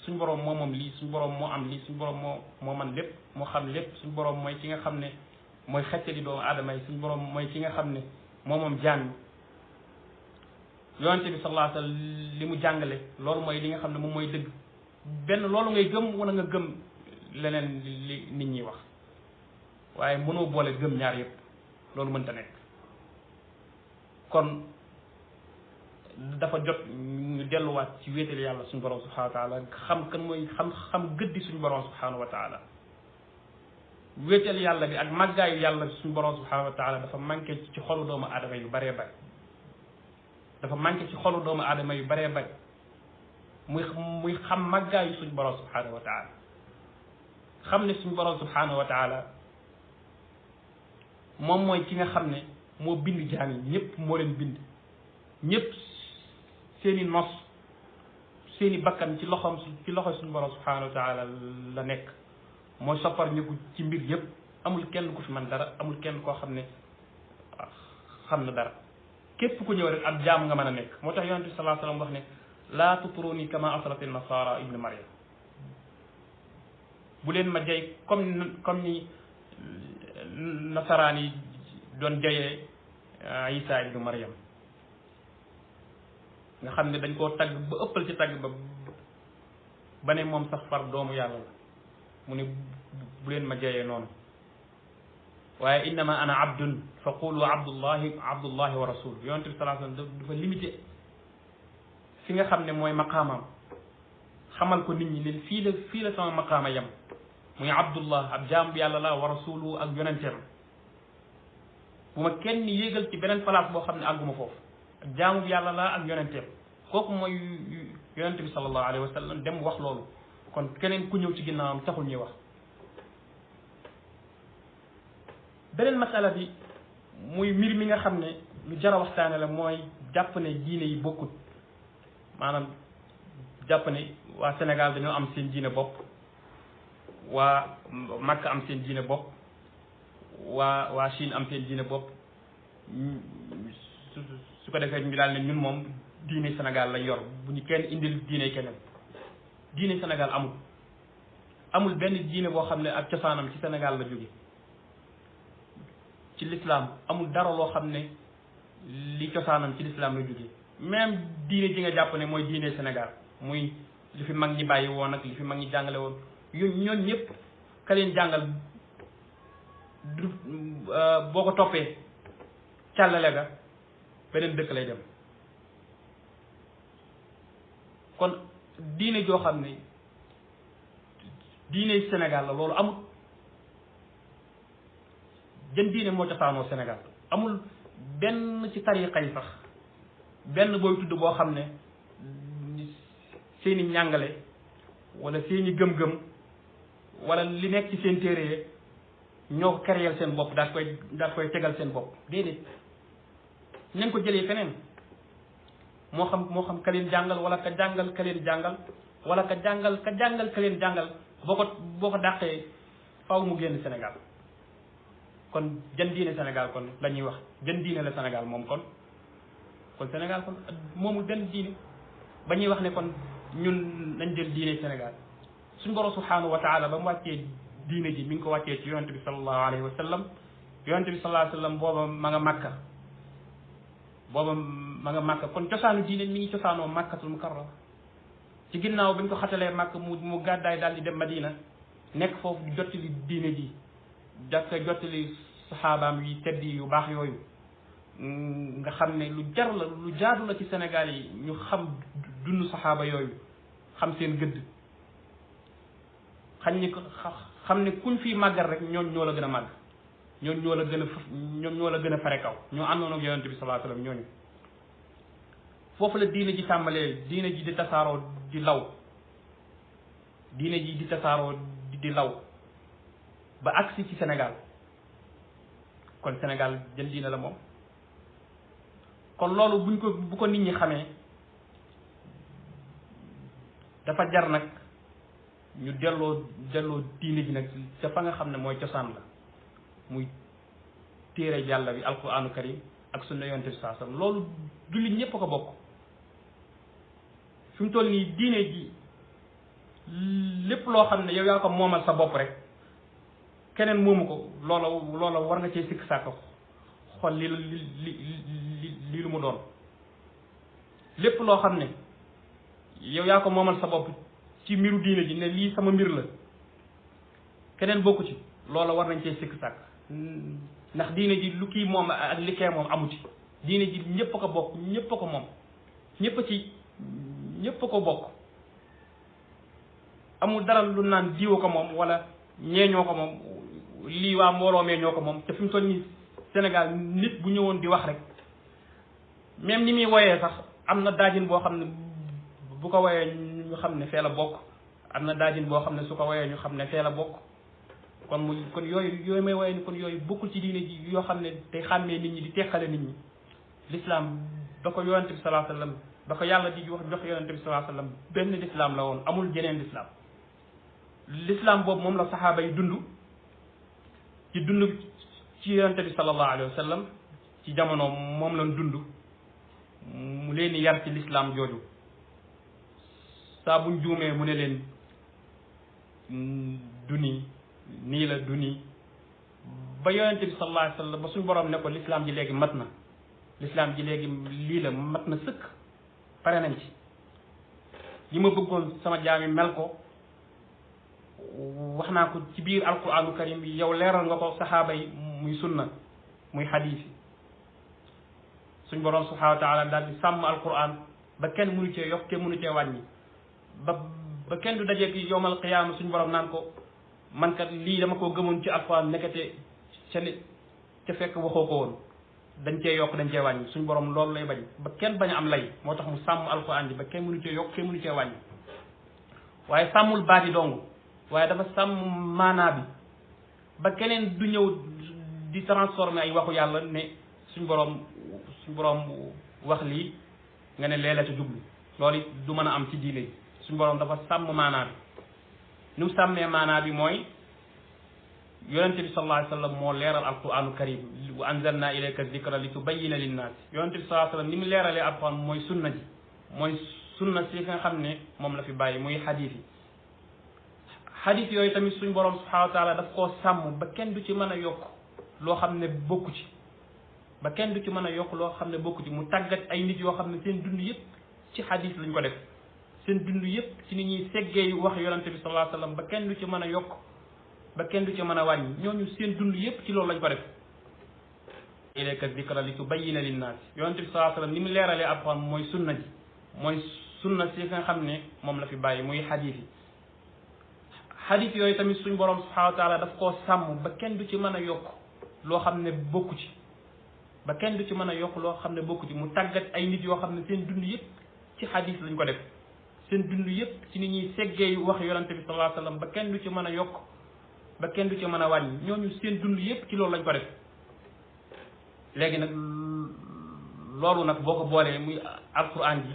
suñu borom moo moom lii suñu borom moo am lii suñu borom moo man lépp moo xam lépp suñu borom mooy ki nga xam ne mooy xettali doomu aadama yi suñu borom mooy ki nga xam ne moo moom jaam yonente bi sallallahu alayhi wa sallam li mu jàngale loolu mooy li nga xam ne moom mooy dëgg benn loolu ngay gëm wala nga gëm leneen li nit ñi wax waaye mënoo boole gëm ñaar yëpp loolu mënta nekk kon dafa jot ñu delluwaat ci wéetal yàlla suñu borom subhanahu wa taala xam kan mooy xam gëddi suñu borom subhanahu wa taala wéetal yàlla bi ak màggaayu yàlla suñu borom subhanahu wa taala dafa manqué ci xolu doomu aadama yu baree bari dafa manqué ci xolu doomu aadama yu baree bari muy xam màggaayu suñu borom subhanahu wa taala xam ne suñu borom subhanahu wa taala moom mooy ki nga xam ne moo bind jaam yi ñëpp moo leen bind ñëpp seeni nos seeni bakkan ci loxo suñu borom subhanahu wa taala la nekk mooy soppar ñu ko ci mbir yëpp amul kenn ku fi man dara amul kenn koo xam ne xam na dara képp ku ñëw rek ak jaam nga mën a nekk moo tax yonent bi sallallahu alayhi wasallam wax ne laa tutruni kama asrati nasara ibnu maryam bu leen ma jay comme ni nasaraan yi doon jayee isa ibnu maryam nga xam ne dañ koo tagg ba ëppal ci tagg ba ne moom sax far doomu yàlla la mu ne bu leen ma jayee noonu waaye innama ana abdun fa qulu abdullahi wa rasul yonent bi sallallahu alayhi wasallam dafa limité fi nga xam ne mooy maqaamam xamal ko nit ñi ne fii la sama maqaama yem muy abdullah ab jaam bi yàlla la wa rasulu ak yonenteem bu ma kenn yéegal ci beneen place boo xam ne àgguma foofu ak jaamu bi yàlla la ak yonenteem kooku mooy yonente bi sallallahu alayhi wa sallam dem wax loolu kon keneen ku ñëw ci ginnaawam taxul ñuy wax beneen masala bi muy mbir mi nga xam ne lu jar a waxtaane la mooy jàpp ne diine yi bokkut maanaam jàpp ne waa Sénégal dañoo am seen diine bopp waa Makka am seen diine bopp waa Chine am seen diine bopp su ko defee ñu daal ne ñun moom diine Sénégal la yor bu ñu kenn indil diine keneen diine Sénégal amul benn diine boo xam ne ak cosaanam ci Sénégal la jóge ci l'islam amul dara loo xam ne li cosaanam ci l'islam la jóge même diine ji nga jàpp ne mooy diine Sénégal muy li fi mag ñi bàyyi woon ak li fi mag ñi jàngale woon ñooñ ñëpp ka leen jàngal du boo ko toppee càllale ga beneen dëkk lay dem kon diine joo xam ne diine Sénégal la loolu amul jën diine moo cosaanoo Sénégal amul benn ci tariqa yi sax benn booy tudd boo xam ne seeni njàngale wala seeni gëm-gëm wala li nekk ci seen téere ñoo ko créer seen bopp daal koy tegal seen bopp déedéet nañ ko jëlee feneen moo xam ka leen jàngal wala ka jàngal ka leen jàngal wala ka jàngal ka leen jàngal boo ko dàqee faw mu génn Sénégal kon jën diine Sénégal kon la ñuy wax jën diine la Sénégal moom kon Sénégal kon moomul benn diine ba ñuy wax ne kon ñun nañ jël diine Sénégal suñu borom subhanahu wa taala ba mu wàccee diine ji mi ngi ko wàccee ci yonente bi sallallahu alayhi wa sallam yonente bi sallallahu alayhi wa sallam booba ma nga màkka kon cosaanu diine mi ngi cosaanoo màkkatul mukarrama ci ginnaaw bi ñu ko xatalee màkk mu gàddaay daal di dem Madina nekk foofu di jottali diine ji jottali saxaabaam yi tedd yu baax yooyu nga xam ne lu jar la lu jaadu la ci Sénégal yi ñu xam dund saxaaba yooyu xam seen gëdd xam ne kuñ fii màggal rek ñooñ ñoo la gën a màgg ñoom ñoo la gën a fare kaw ñoo àndoon ak yonente bi sallallahu alayhi wasallam ñooñu foofu la diine ji tàmbalee diine ji di tasaaroo di law diine ji di tasaaroo di law ba agsi ci Sénégal kon Sénégal jël diine la moom kon loolu bu ko nit ñi xamee dafa jar nag ñu delloo diine ji nag ca fa nga xam ne mooy cosaan la muy téere yàlla bi alquranu karim ak sunna yonent bi sallallahu alayhi wasallam loolu jullit ñépp a ko bokk fi mu toll nii diine ji lépp loo xam ne yow yaa ko moomal sa bopp rek keneen moomu ko loola war nga cee sikk sàkk xool lii lu mu doon lépp loo xam ne yow yaa ko moomal sa bopp ci mbiru diine ji ne lii sama mbir la keneen bokku ci loola war nañ cee sikk sàkk ndax diine ji lu kii moom ak li kee moom amu ci diine ji ñëpp a ko bokk ñëpp a ko moom ñëpp a ko bokk amul dara lu naan diwa ko moom wala ñeeñoo ko moom lii waa mbooloo mee ñoo ko moom te fi mu toll nii Sénégal nit bu ñëwoon di wax rek même ni muy woyee sax am na daajin boo xam ne bu ko woyee ñu xam ne fee la bokk am na daajin boo xam ne su ko woyee ñu xam ne fee la bokk kon yooyu may woyee ni kon yooyu bokkul ci diine ji yoo xam ne day xàmmee nit ñi di teqale nit ñi l'islam ba ko yonente bi sallallahu alayhi wasallam ba ko yàlla di wax jox yonente bi sallallahu alayhi wasallam benn l'islam la woon amul jeneen l'islam boobu moom la saxaaba yi dund ci yonente bi sallallahu alayhi wasallam ci jamono moom lañ dund mu leen di yar ci l'islam jooju saa buñ juumee mu ne leen du nii la du nii ba yonente bi sallallahu alayhi wasallam ba suñ borom ne ko l'islam ji léegi mat na l'islam ji léegi lii la mat na sëkk pare nañ ci li ma bëggoon sama jaami mel ko wax naa ko ci biir alquranu karim bi yow leeral nga ko saxaaba yi muy sunna muy xadiis yi suñ borom subhanahu wa taala daal di sàmm alquran ba kenn mënu cee yokk kenn mënu cee wàññi ba kenn du dajee ki yowmal qiyaama suñ borom naan ko man kat lii dama koo gëmoon ci alquran nekkate ca fekk waxoo ko woon dañ cee yokk dañ cee wàññi suñ borom loolu lay bañ ba kenn bañ a am lay moo tax mu sàmm alquran ji ba kenn mënu cee yokk kenn mënu cee wàññi waaye sàmmul baat yi dong waaye dafa sàmm maanaa bi ba keneen du ñëw di transformer ay waxu yàlla ne suñ borom wax lii nga ne leela ca jublu loolu it du mën a am ci diine yi suñ borom dafa sàmm maanaa bi ni mu sàmmee maanaa bi mooy yonente bi sallallahu alayhi wasallam moo leeral alquranu karim wa anzalna ilayka dhikra li tubayyina linnaas yonente bi sallallahu alayhi wasallam ni mu leeralee alquran mooy sunna ji mooy sunna si nga xam ne moom la fi bàyyi muy xadiis yi xadiis yooyu tamit suñ borom subhanahu wa taala daf koo sàmm ba kenn du ci mën a yokk loo xam ne bokku ci ba kenn du ci mën a yokk loo xam ne bokku ci mu tàggat ay nit yoo xam ne seen dund yëpp ci xadiis lañ ko def seen dund yëpp ci ni ñuy seggee wax yonente bi sallallahu alayhi wasallam ba kenn du ci mën a yokk ba kenn du ci mën a wàññi ñooñu seen dund yëpp ci loolu lañ ko def ilayka dhikra li tubayyina linnaas yonente bi sallallahu alayhi wasallam ni mu leeralee alquran mooy sunna ji mooy sunna si nga xam ne moom la fi bàyyi muy xadiis yi xadiis yooyu tamit suñ borom subhanahu wa taala daf koo sàmm ba kenn du ci mën a yokk loo xam ne bokku ci ba kenn du ci mën a yokk loo xam ne bokku ci mu tàggat ay nit yoo xam ne seen dund yëpp ci xadiis lañ ko def seen dund yëpp ci ni ñuy seggee wax yonente bi sallallahu alayhi wasallam ba kenn du ci mën a yokk ba kenn du ci mën a wàññi ñooñu seen dund yëpp ci loolu lañ ko def léegi nag loolu nag boo ko boolee muy alquran ji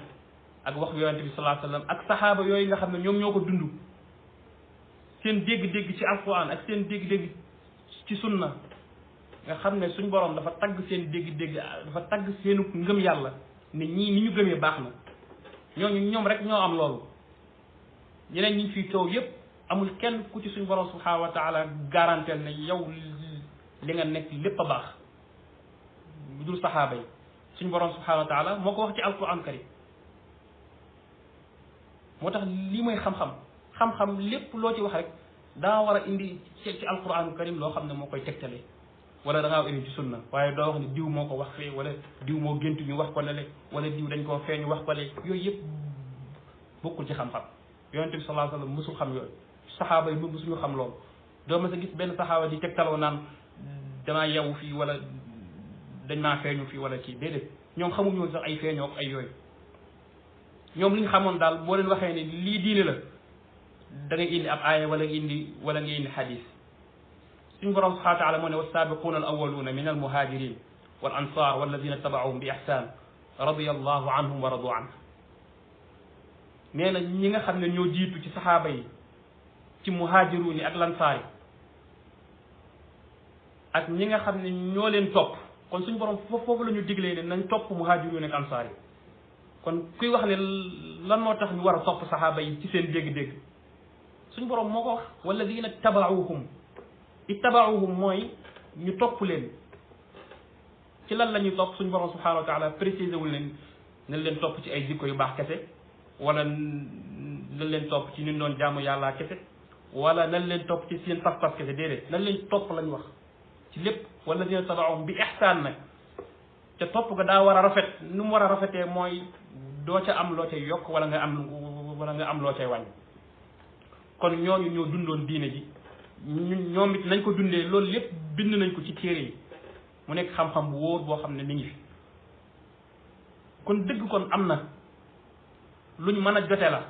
ak wax yonente bi sallallahu alayhi wasallam ak saxaaba yooyu nga xam ne ñoom ñoo ko dund seen dégg-dégg ci alquran ak seen dégg-dégg ci sunna nga xam ne suñ borom dafa tagg seen dégg-dégg dafa tagg seenu ngëm yàlla ne ñii ni ñu gëmee baax na ñoom rek ñoo am loolu ñeneen ñi fiy coow yépp amul kenn ku ci suñ borom subhanahu wa taala garanteel ne yow li nga nekk lépp a baax bu dul saxaaba yi suñ borom subhanahu wa taala moo ko wax ci alquran karim moo tax lii mooy xam-xam lépp loo ci wax rek daa war a indi ci alquran karim loo xam ne moo koy tegtale wala da ngaa indi ci sunna waaye doo wax ne diw moo ko wax fee wala diw moo géntu ñu wax ko lale wala diw dañ koo feeñu wax ko le yooyu yëpp bokkul ci xam-xam yonente bi sallallahu alayhi wasallam musul xam yooyu saxaaba yi musuñu xam loolu doo ma sa gis benn saxaaba di tegtaloo naan damaa yewu fii wala dañ maa feeñu fii wala kii déedéet ñoom xamuñu woon sax ay feeñoo ak ay yooyu ñoom li ñu xamoon daal boo leen waxee ne lii diine la da ngay indi ab aaya wala nga indi xadis suñu borom subhanahu wa taala moo ne wassaabiquuna al awwaluuna min al muhajirin wal ansar walladina tabacuhum bi ihsan radiyallahu anhum wa radu anhu nee na ñi nga xam ne ñoo jiitu ci saxaaba yi ci muhaajiruun yi ak lansaar yi ak ñi nga xam ne ñoo leen topp kon suñu borom foofu la ñu diglee ne nañ topp muhaajiruun ak ansaar yi kon kuy wax ne lan moo tax ñu war a topp saxaaba yi ci seen dégg-dégg suñ borom moo ko wax walladina tabauhum ittabauhum mooy ñu topp leen ci lan la ñuy topp suñ borom subhanahu wa taala précisé wul leen nañ leen topp ci ay jikko yu baax kese wala nañ leen topp ci ñu doon jaamu yàlla kese wala nañ leen topp ci seen pas-pas kese déedéet nañ leen topp lañ wax ci lépp walladina tabauhum bi ihsaan nag te topp ga daa war a rafet nu mu war a rafetee mooy doo ca am loo cay yokk wala nga am loo cay wàññi kon ñooñu ñoo dundoon diine ji ñoom it nañ ko dundee loolu lépp bind nañ ko ci téere yi mu nekk xam-xam bu wóor boo xam ne mi ngi fi kon dëgg kon am na luñ mën a jote la